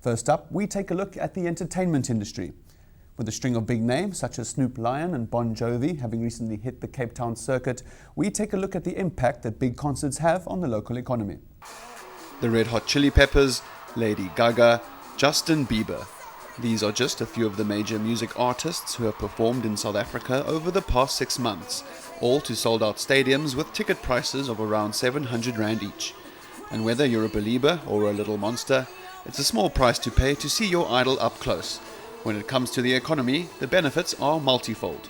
First up, we take a look at the entertainment industry. With a string of big names such as Snoop Lion and Bon Jovi having recently hit the Cape Town circuit, we take a look at the impact that big concerts have on the local economy. The Red Hot Chili Peppers, Lady Gaga, Justin Bieber. These are just a few of the major music artists who have performed in South Africa over the past 6 months, all to sold-out stadiums with ticket prices of around 700 Rand each. And whether you're a believer or a little monster, it's a small price to pay to see your idol up close. When it comes to the economy, the benefits are multifold.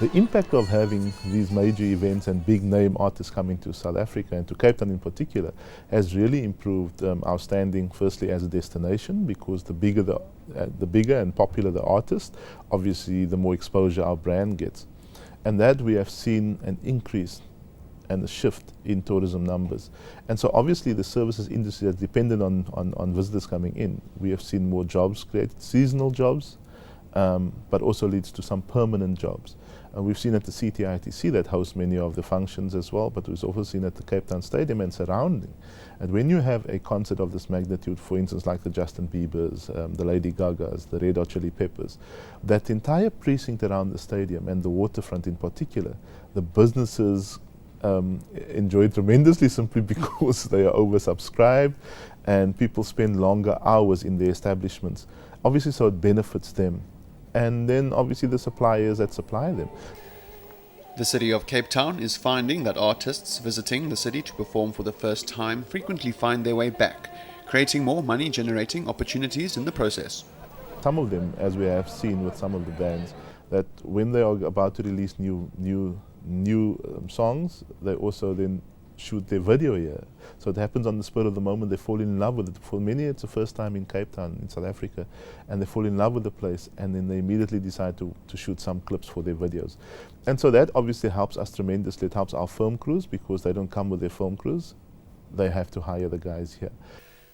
The impact of having these major events and big name artists coming to South Africa and to Cape Town in particular has really improved our standing firstly as a destination, because the bigger and popular the artist, obviously the more exposure our brand gets. And that we have seen an increase and a shift in tourism numbers. And so obviously the services industry that's dependent on visitors coming in. We have seen more jobs created, seasonal jobs, but also leads to some permanent jobs. We've seen at the CTITC that hosts many of the functions as well, but we've also seen at the Cape Town Stadium and surrounding. And when you have a concert of this magnitude, for instance, like the Justin Biebers, the Lady Gagas, the Red Hot Chili Peppers, that entire precinct around the stadium and the waterfront in particular, the businesses enjoy tremendously simply because they are oversubscribed and people spend longer hours in their establishments. Obviously, so it benefits them. And then obviously the suppliers that supply them. The city of Cape Town is finding that artists visiting the city to perform for the first time frequently find their way back, creating more money-generating opportunities in the process. Some of them, as we have seen with some of the bands, that when they are about to release new songs, they also then shoot their video here. So it happens on the spur of the moment. They fall in love with it. For many, it's the first time in Cape Town, in South Africa, and they fall in love with the place, and then they immediately decide to shoot some clips for their videos. And so that obviously helps us tremendously. It helps our film crews, because they don't come with their film crews. They have to hire the guys here.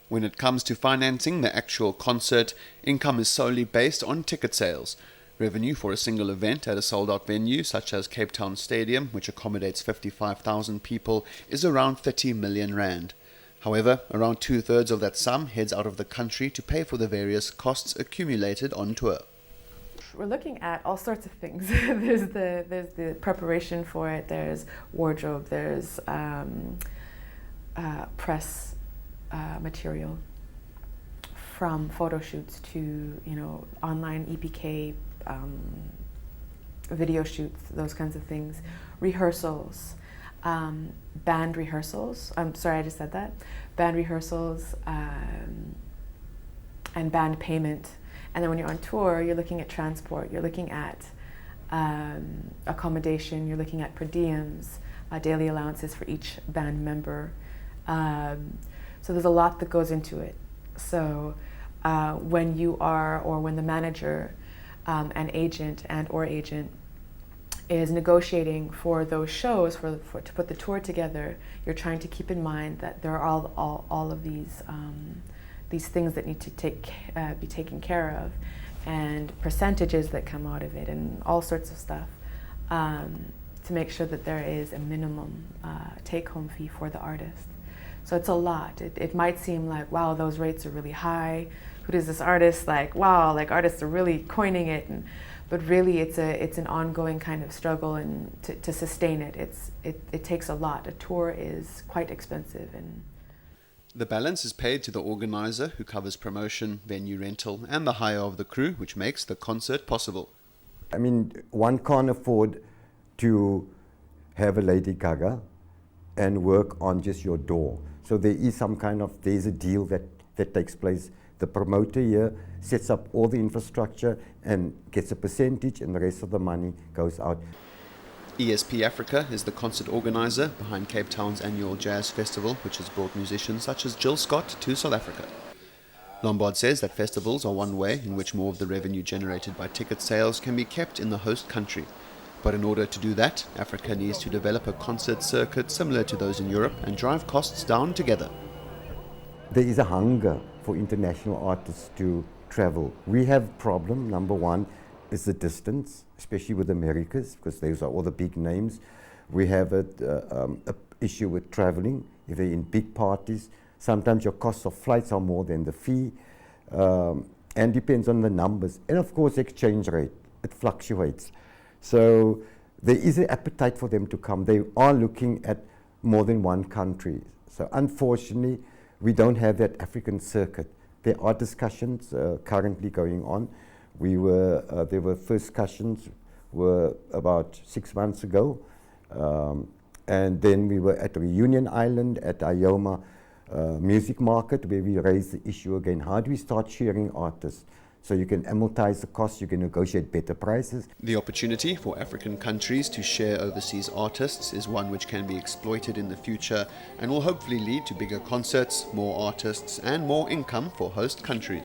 When it comes to financing the actual concert, income is solely based on ticket sales. Revenue for a single event at a sold-out venue such as Cape Town Stadium, which accommodates 55,000 people, is around 30 million Rand. However, around 2/3 of that sum heads out of the country to pay for the various costs accumulated on tour. We're looking at all sorts of things. there's the preparation for it, there's wardrobe, there's press material, from photo shoots to online EPK, video shoots, those kinds of things, rehearsals, band rehearsals. I'm sorry, I just said that. Band rehearsals and band payment. And then when you're on tour, you're looking at transport, you're looking at accommodation, you're looking at per diems, daily allowances for each band member. So there's a lot that goes into it. So when the manager an agent or agent is negotiating for those shows, to put the tour together, you're trying to keep in mind that there are all of these things that need to be taken care of, and percentages that come out of it, and all sorts of stuff, to make sure that there is a minimum take-home fee for the artist. So it's a lot. It might seem like, wow, those rates are really high. Who does this artist, wow, artists are really coining it, but really it's an ongoing kind of struggle, and to sustain it, it takes a lot. A tour is quite expensive. And the balance is paid to the organizer, who covers promotion, venue rental, and the hire of the crew, which makes the concert possible. I mean, one can't afford to have a Lady Gaga and work on just your door. So there's a deal that takes place. The promoter here sets up all the infrastructure and gets a percentage, and the rest of the money goes out. ESP Africa is the concert organizer behind Cape Town's annual jazz festival, which has brought musicians such as Jill Scott to South Africa. Lombard says that festivals are one way in which more of the revenue generated by ticket sales can be kept in the host country. But in order to do that, Africa needs to develop a concert circuit similar to those in Europe and drive costs down together. There is a hunger for international artists to travel. We have a problem. Number one is the distance, especially with Americas, because those are all the big names. We have an issue with traveling. If they're in big parties, sometimes your cost of flights are more than the fee. and depends on the numbers. And of course, exchange rate, it fluctuates. So there is an appetite for them to come. They are looking at more than one country. So unfortunately, we don't have that African circuit. There are discussions currently going on. There were first discussions were about 6 months ago. And then we were at Reunion Island at Ioma Music Market, where we raised the issue again. How do we start sharing artists? So you can amortize the costs, you can negotiate better prices. The opportunity for African countries to share overseas artists is one which can be exploited in the future and will hopefully lead to bigger concerts, more artists, and more income for host countries.